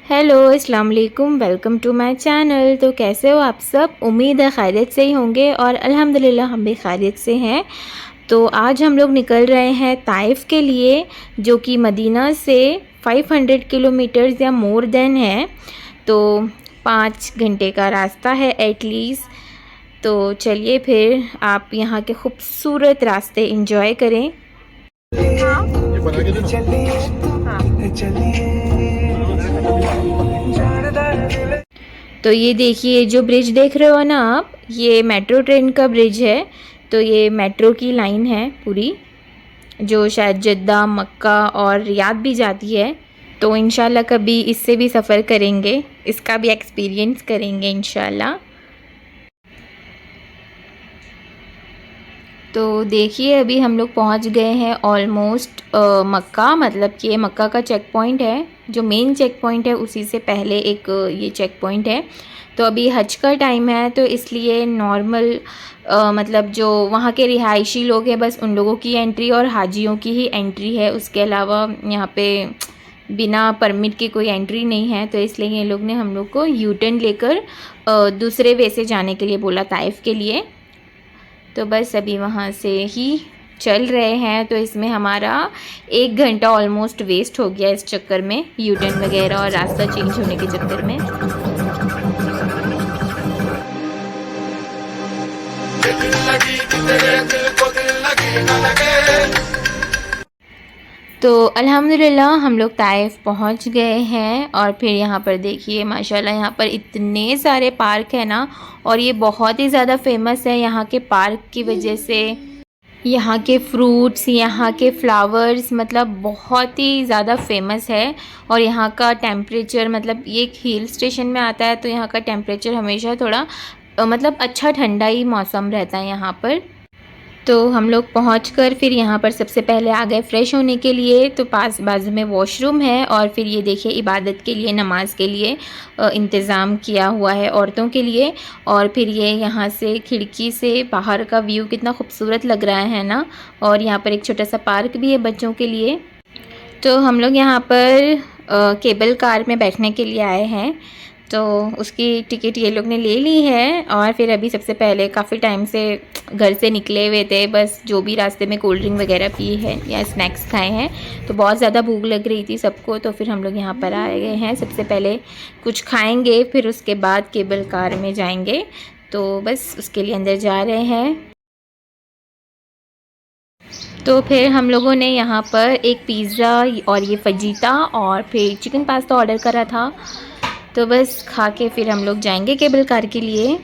Hello अस्सलाम वालेकुम, welcome to my channel. तो कैसे हो आप सब? उम्मीद है खैरियत से ही होंगे और अल्हम्दुलिल्लाह हम भी खैरियत से हैं। तो आज हम लोग निकल रहे हैं ताइफ़ के लिए, जो कि मदीना से 500 किलोमीटर्स या मोर देन है। तो 5 घंटे का रास्ता है एटलीस्ट। तो चलिए फिर आप यहाँ के खूबसूरत रास्ते एंजॉय करें। तो ये देखिए, जो ब्रिज देख रहे हो ना आप, ये मेट्रो ट्रेन का ब्रिज है। तो ये मेट्रो की लाइन है पूरी, जो शायद जद्दा, मक्का और रियाद भी जाती है। तो इंशाल्लाह कभी इससे भी सफ़र करेंगे, इसका भी एक्सपीरियंस करेंगे इंशाल्लाह। तो देखिए अभी हम लोग पहुंच गए हैं ऑलमोस्ट मक्का। मतलब कि ये मक्का का चेक पॉइंट है, जो मेन चेक पॉइंट है उसी से पहले एक ये चेक पॉइंट है। तो अभी हज का टाइम है, तो इसलिए नॉर्मल मतलब जो वहाँ के रिहायशी लोग हैं बस उन लोगों की एंट्री और हाजियों की ही एंट्री है। उसके अलावा यहाँ पे बिना परमिट के कोई एंट्री नहीं है। तो इसलिए ये लोग ने हम लोग को यू टर्न लेकर दूसरे वे से जाने के लिए बोला, ताइफ़ के लिए। तो बस अभी वहाँ से ही चल रहे हैं। तो इसमें हमारा 1 घंटा ऑलमोस्ट वेस्ट हो गया इस चक्कर में, यू टर्न वगैरह और रास्ता चेंज होने के चक्कर में। तो अल्हम्दुलिल्लाह हम लोग ताइफ़ पहुंच गए हैं। और फिर यहाँ पर देखिए माशाल्लाह, यहाँ पर इतने सारे पार्क है ना, और ये बहुत ही ज़्यादा फेमस है यहाँ के पार्क की वजह से। यहाँ के फ्रूट्स, यहाँ के फ्लावर्स मतलब बहुत ही ज़्यादा फेमस है। और यहाँ का टेम्परेचर, मतलब ये एक हिल स्टेशन में आता है, तो यहाँ का टेम्परेचर हमेशा थोड़ा मतलब अच्छा ठंडा ही मौसम रहता है यहाँ पर। तो हम लोग पहुंचकर फिर यहाँ पर सबसे पहले आ गए फ़्रेश होने के लिए। तो पास बाजू में वॉशरूम है, और फिर ये देखिए इबादत के लिए, नमाज के लिए इंतज़ाम किया हुआ है औरतों के लिए। और फिर ये यहाँ से खिड़की से बाहर का व्यू कितना खूबसूरत लग रहा है ना। और यहाँ पर एक छोटा सा पार्क भी है बच्चों के लिए। तो हम लोग यहाँ पर केबल कार में बैठने के लिए आए हैं। तो उसकी टिकट ये लोग ने ले ली है। और फिर अभी सबसे पहले काफ़ी टाइम से घर से निकले हुए थे, बस जो भी रास्ते में कोल्ड ड्रिंक वगैरह पी है या स्नैक्स खाए हैं। तो बहुत ज़्यादा भूख लग रही थी सबको, तो फिर हम लोग यहाँ पर आए गए हैं। सबसे पहले कुछ खाएंगे, फिर उसके बाद केबल कार में जाएंगे। तो बस उसके लिए अंदर जा रहे हैं। तो फिर हम लोगों ने यहाँ पर एक पिज़्ज़ा और ये फजीता और फिर चिकन पास्ता ऑर्डर करा था। तो बस खा के फिर हम लोग जाएंगे केबल कार के लिए।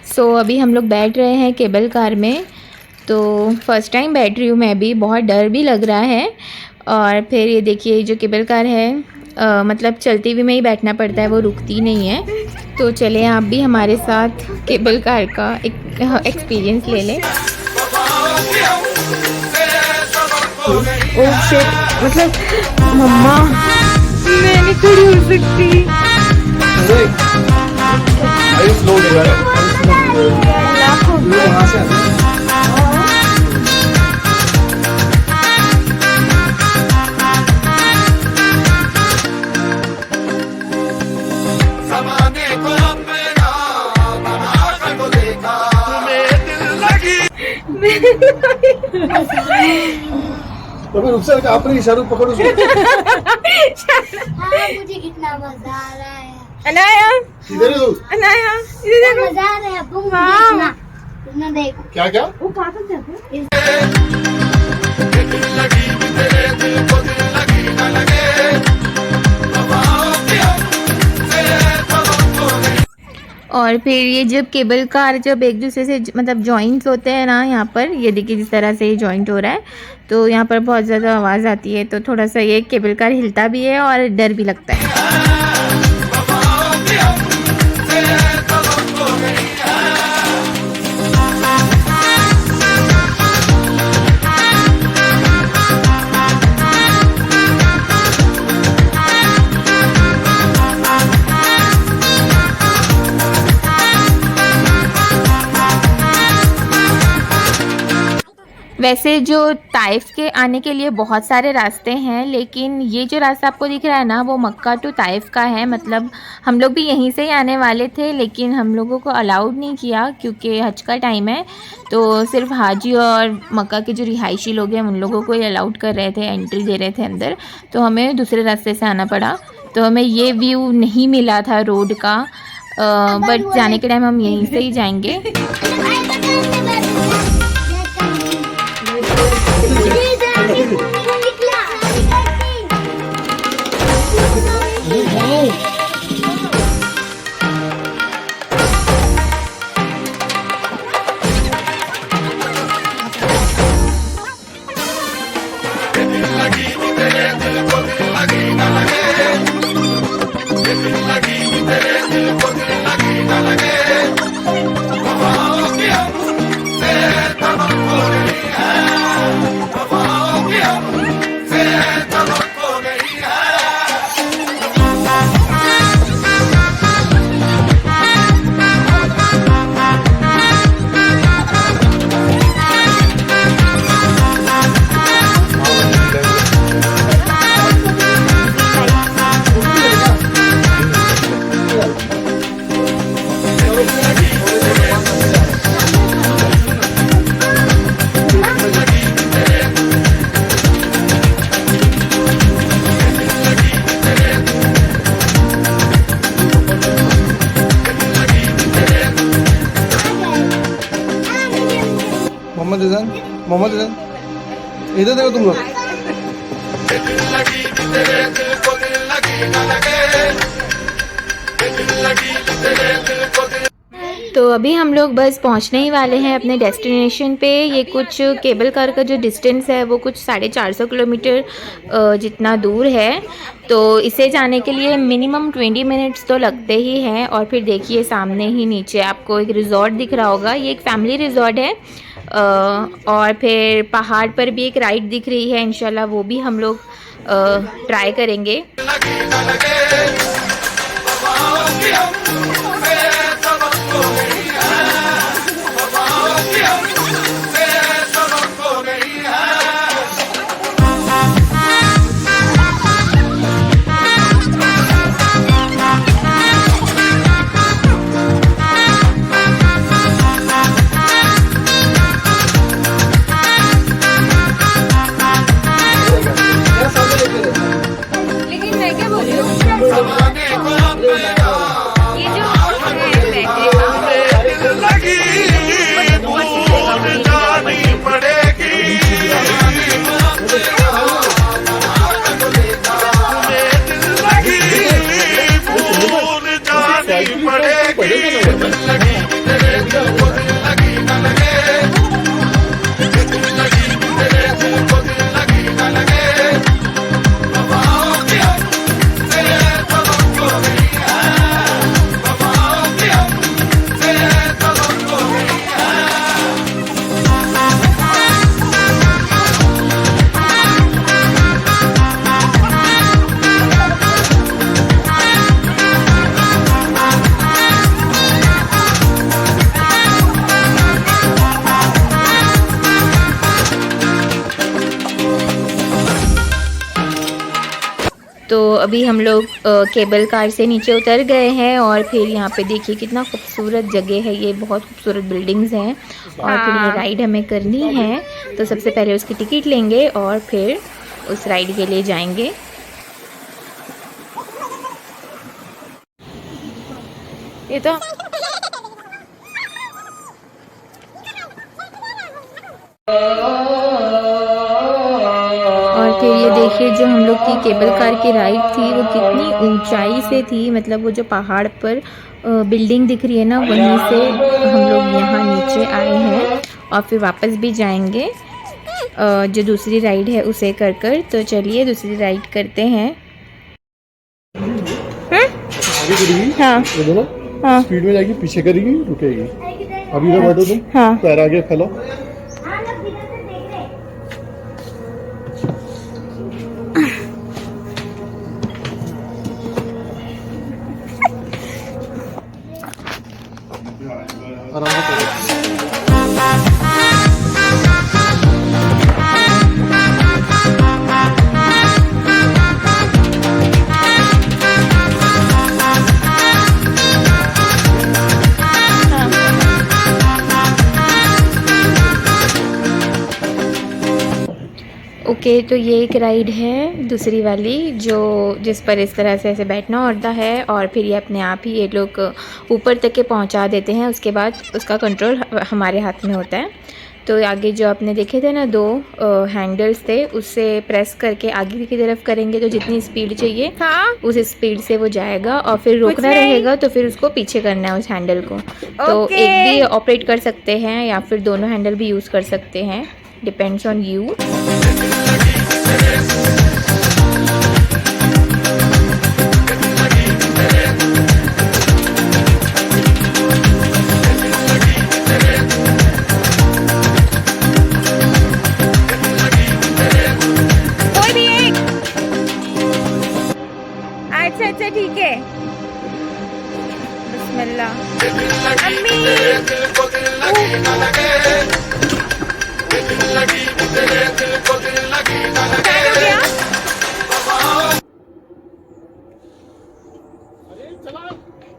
सो अभी हम लोग बैठ रहे हैं केबल कार में। तो फर्स्ट टाइम बैठ रही हूँ मैं भी, बहुत डर भी लग रहा है। और फिर ये देखिए जो केबल कार है मतलब चलती हुई में ही बैठना पड़ता है, वो रुकती नहीं है। तो चले आप भी हमारे साथ केबल कार का एक एक्सपीरियंस ले लें। ओह शिट, मतलब मम्मा मैं नहीं खड़ी हो सकती। तो फिर रुक अपने इशारों पकड़ो। हाँ, मुझे कितना मजा आ रहा है। अनाया, इधर हो। अनाया, इधर देखो। मजा आ रहा है अब्बू, मुझे हाँ। इतना देखो। क्या क्या? वो पागल थे। और फिर ये जब केबल कार जब एक दूसरे से मतलब जॉइंट्स होते हैं ना, यहाँ पर ये देखिए जिस तरह से ये जॉइंट हो रहा है, तो यहाँ पर बहुत ज़्यादा आवाज़ आती है। तो थोड़ा सा ये केबल कार हिलता भी है और डर भी लगता है। वैसे जो ताइफ के आने के लिए बहुत सारे रास्ते हैं, लेकिन ये जो रास्ता आपको दिख रहा है ना, वो मक्का टू ताइफ का है। मतलब हम लोग भी यहीं से ही आने वाले थे, लेकिन हम लोगों को अलाउड नहीं किया क्योंकि हज का टाइम है। तो सिर्फ हाजी और मक्का के जो रिहायशी लोग हैं उन लोगों को ही अलाउड कर रहे थे, एंट्री दे रहे थे अंदर। तो हमें दूसरे रास्ते से आना पड़ा, तो हमें ये व्यू नहीं मिला था रोड का। बट जाने के टाइम हम यहीं से ही जाएंगे। मोहम्मद इधर देखो तुम लोग। तो अभी हम लोग बस पहुंचने ही वाले हैं अपने डेस्टिनेशन पे। ये कुछ केबल कार का जो डिस्टेंस है वो कुछ 450 किलोमीटर जितना दूर है। तो इसे जाने के लिए मिनिमम 20 मिनट्स तो लगते ही हैं। और फिर देखिए सामने ही नीचे आपको एक रिज़ॉर्ट दिख रहा होगा, ये एक फैमिली रिज़ॉर्ट है। और फिर पहाड़ पर भी एक राइड दिख रही है, इंशाल्लाह वो भी हम लोग ट्राई करेंगे। लेकिन मैं क्या बोल रही हूँ, ये जो तो अभी हम लोग केबल कार से नीचे उतर गए हैं। और फिर यहाँ पे देखिए कितना खूबसूरत जगह है, ये बहुत खूबसूरत बिल्डिंग्स हैं। और फिर ये राइड हमें करनी है, तो सबसे पहले उसकी टिकट लेंगे और फिर उस राइड के लिए जाएंगे। ये तो और फिर ये देखिए जो हम लोग की केबल कार की राइड थी वो कितनी ऊंचाई से थी। मतलब वो जो पहाड़ पर बिल्डिंग दिख रही है ना, वहीं से हम लोग यहाँ नीचे आए हैं और फिर वापस भी जाएंगे जो दूसरी राइड है उसे कर कर। तो चलिए दूसरी राइड करते हैं। हाँ हाँ, स्पीड में जाएगी, पीछे करेगी, रुकेगी। अभी इधर बैठो तुम, हाँ पैर आगे फैलाओ। आराम से करो। ओके, तो ये एक राइड है दूसरी वाली जिस पर इस तरह से ऐसे बैठना होता है और फिर ये अपने आप ही ये लोग ऊपर तक के पहुंचा देते हैं। उसके बाद उसका कंट्रोल हमारे हाथ में होता है। तो आगे जो आपने देखे थे ना 2 हैंडल्स थे, उससे प्रेस करके आगे की तरफ करेंगे तो जितनी स्पीड चाहिए उस स्पीड से वो जाएगा और फिर रोकना रहेगा तो फिर उसको पीछे करना है उस हैंडल को। तो एक भी ऑपरेट कर सकते हैं या फिर दोनों हैंडल भी यूज़ कर सकते हैं, डिपेंड्स ऑन यू। अच्छा ठीक है। बिस्मिल्लाह।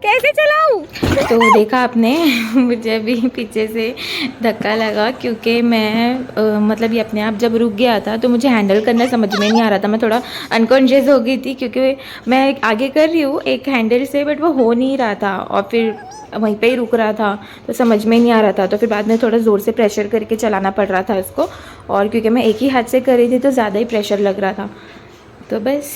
कैसे चलाऊं? तो देखा आपने मुझे भी पीछे से धक्का लगा क्योंकि मैं मतलब ये अपने आप जब रुक गया था तो मुझे हैंडल करना समझ में नहीं आ रहा था। मैं थोड़ा अनकॉन्शियस हो गई थी क्योंकि मैं आगे कर रही हूँ एक हैंडल से, बट वो हो नहीं रहा था और फिर वहीं पे ही रुक रहा था तो समझ में नहीं आ रहा था। तो फिर बाद में थोड़ा ज़ोर से प्रेशर करके चलाना पड़ रहा था इसको, और क्योंकि मैं एक ही हाथ से कर रही थी तो ज़्यादा ही प्रेशर लग रहा था। तो बस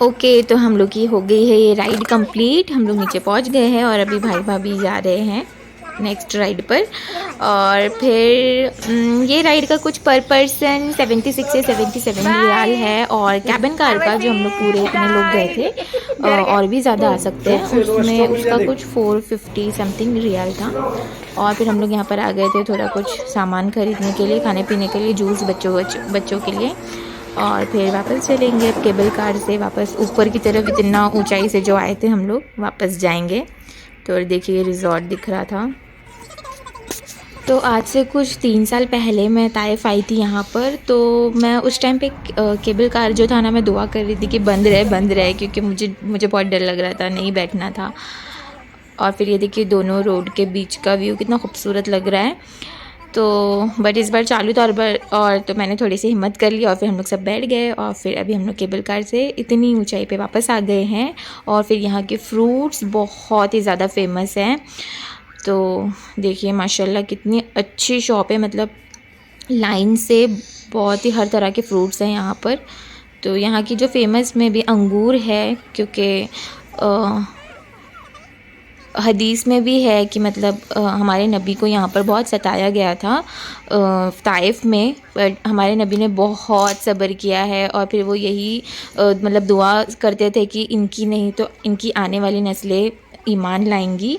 ओके, तो हम लोग की हो गई है ये राइड कंप्लीट। हम लोग नीचे पहुंच गए हैं और अभी भाई भाभी जा रहे हैं नेक्स्ट राइड पर। और फिर ये राइड का कुछ पर पर्सन 76 से 77 रियाल है, और कैबिन कार का जो हम लोग पूरे इतने लोग गए थे और भी ज़्यादा आ सकते हैं उसमें उसका कुछ 450 समथिंग रियाल था। और फिर हम लोग यहाँ पर आ गए थे थोड़ा कुछ सामान खरीदने के लिए, खाने पीने के लिए, जूस बच्चों के लिए। और फिर वापस चलेंगे अब केबल कार से वापस ऊपर की तरफ। इतना ऊंचाई से जो आए थे हम लोग वापस जाएंगे। तो देखिए रिजॉर्ट दिख रहा था। तो आज से कुछ 3 साल पहले मैं ताइफ आई थी यहाँ पर। तो मैं उस टाइम पे केबल कार जो था ना, मैं दुआ कर रही थी कि बंद रहे क्योंकि मुझे बहुत डर लग रहा था, नहीं बैठना था। और फिर ये देखिए दोनों रोड के बीच का व्यू कितना खूबसूरत लग रहा है। तो बट इस बार चालू था और तो मैंने थोड़ी सी हिम्मत कर ली और फिर हम लोग सब बैठ गए। और फिर अभी हम लोग केबल कार से इतनी ऊंचाई पे वापस आ गए हैं। और फिर यहाँ के फ्रूट्स बहुत ही ज़्यादा फेमस हैं। तो देखिए माशाल्लाह कितनी अच्छी शॉप है, मतलब लाइन से बहुत ही हर तरह के फ्रूट्स हैं यहाँ पर। तो यहाँ की जो फेमस में भी अंगूर है, क्योंकि हदीस में भी है कि मतलब हमारे नबी को यहाँ पर बहुत सताया गया था ताइफ में, बट हमारे नबी ने बहुत सब्र किया है। और फिर वो यही मतलब दुआ करते थे कि इनकी नहीं तो इनकी आने वाली नस्लें ईमान लाएंगी।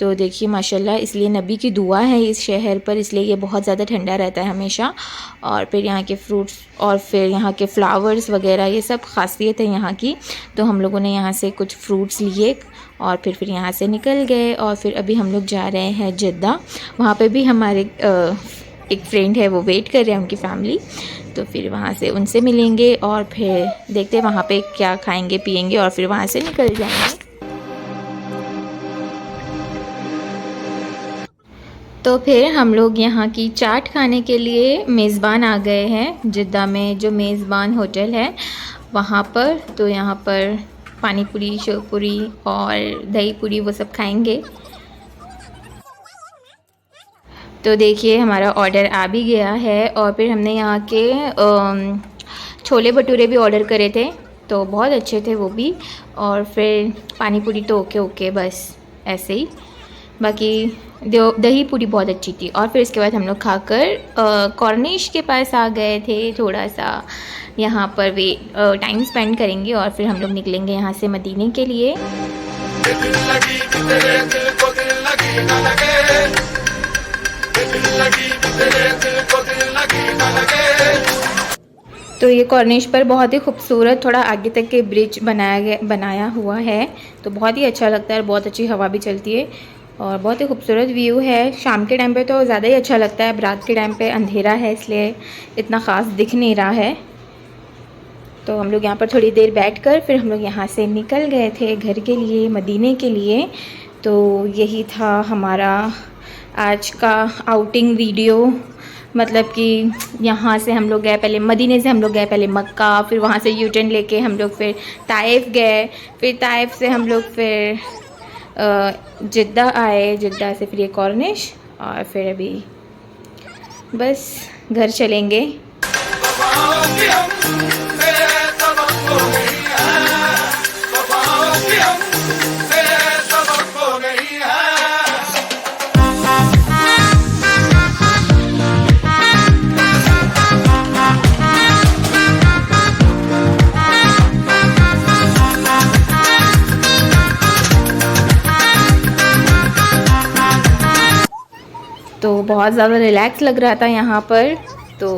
तो देखिए माशाल्लाह, इसलिए नबी की दुआ है इस शहर पर, इसलिए ये बहुत ज़्यादा ठंडा रहता है हमेशा। और फिर यहाँ के फ्रूट्स और फिर यहाँ के फ्लावर्स वगैरह, ये सब खासियत है यहाँ की। तो हम लोगों ने यहाँ से कुछ फ्रूट्स लिए और फिर यहाँ से निकल गए। और फिर अभी हम लोग जा रहे हैं जिद्दा। वहाँ पे भी हमारे एक फ्रेंड है, वो वेट कर रहे हैं, उनकी फैमिली। तो फिर वहाँ से उनसे मिलेंगे और फिर देखते हैं वहाँ पे क्या खाएंगे पिएंगे और फिर वहाँ से निकल जाएंगे। तो फिर हम लोग यहाँ की चाट खाने के लिए मेज़बान आ गए हैं। जिद्दा में जो मेज़बान होटल है वहाँ पर, तो यहाँ पर पानी पूरी, शेव पूरी और दही पूरी वो सब खाएंगे। तो देखिए हमारा ऑर्डर आ भी गया है। और फिर हमने यहाँ के छोले भटूरे भी ऑर्डर करे थे, तो बहुत अच्छे थे वो भी। और फिर पानी पूरी तो ओके बस ऐसे ही। बाकी दही पूरी बहुत अच्छी थी। और फिर इसके बाद हम लोग खाकर कॉर्निश के पास आ गए थे। थोड़ा सा यहाँ पर वे टाइम स्पेंड करेंगे और फिर हम लोग निकलेंगे यहाँ से मदीने के लिए। तो ये कॉर्निश पर बहुत ही खूबसूरत थोड़ा आगे तक के ब्रिज बनाया हुआ है, तो बहुत ही अच्छा लगता है और बहुत अच्छी हवा भी चलती है और बहुत ही खूबसूरत व्यू है। शाम के टाइम पे तो ज़्यादा ही अच्छा लगता है, अब रात के टाइम पे अंधेरा है इसलिए इतना ख़ास दिख नहीं रहा है। तो हम लोग यहाँ पर थोड़ी देर बैठकर फिर हम लोग यहाँ से निकल गए थे घर के लिए, मदीने के लिए। तो यही था हमारा आज का आउटिंग वीडियो। मतलब कि यहाँ से हम लोग गए पहले, मदीने से हम लोग गए पहले मक्का, फिर वहाँ से यू टर्न लेके हम लोग फिर ताइफ गए, फिर ताइफ से हम लोग फिर जिद्दा आए, जिद्दा से फिर ये कॉर्निश, और फिर अभी बस घर चलेंगे। तो बहुत ज़्यादा रिलैक्स लग रहा था यहाँ पर। तो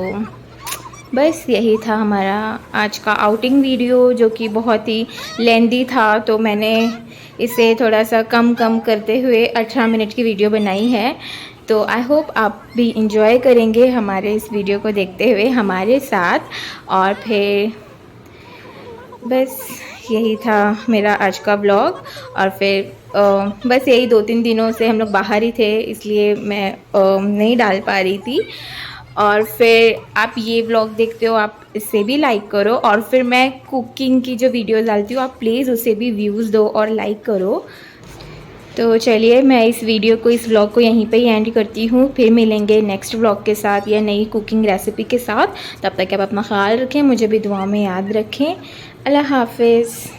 बस यही था हमारा आज का आउटिंग वीडियो, जो कि बहुत ही लेंदी था, तो मैंने इसे थोड़ा सा कम करते हुए 18 मिनट की वीडियो बनाई है। तो आई होप आप भी इंजॉय करेंगे हमारे इस वीडियो को देखते हुए हमारे साथ। और फिर बस यही था मेरा आज का व्लॉग। और फिर बस यही 2-3 दिनों से हम लोग बाहर ही थे, इसलिए मैं नहीं डाल पा रही थी। और फिर आप ये व्लॉग देखते हो, आप इसे भी लाइक करो। और फिर मैं कुकिंग की जो वीडियोस डालती हूँ, आप प्लीज़ उसे भी व्यूज़ दो और लाइक करो। तो चलिए मैं इस वीडियो को, इस व्लॉग को यहीं पे ही एंड करती हूँ। फिर मिलेंगे नेक्स्ट व्लॉग के साथ या नई कुकिंग रेसिपी के साथ। तब तक आप अपना ख्याल रखें, मुझे भी दुआ में याद रखें। अल्लाह हाफिज़।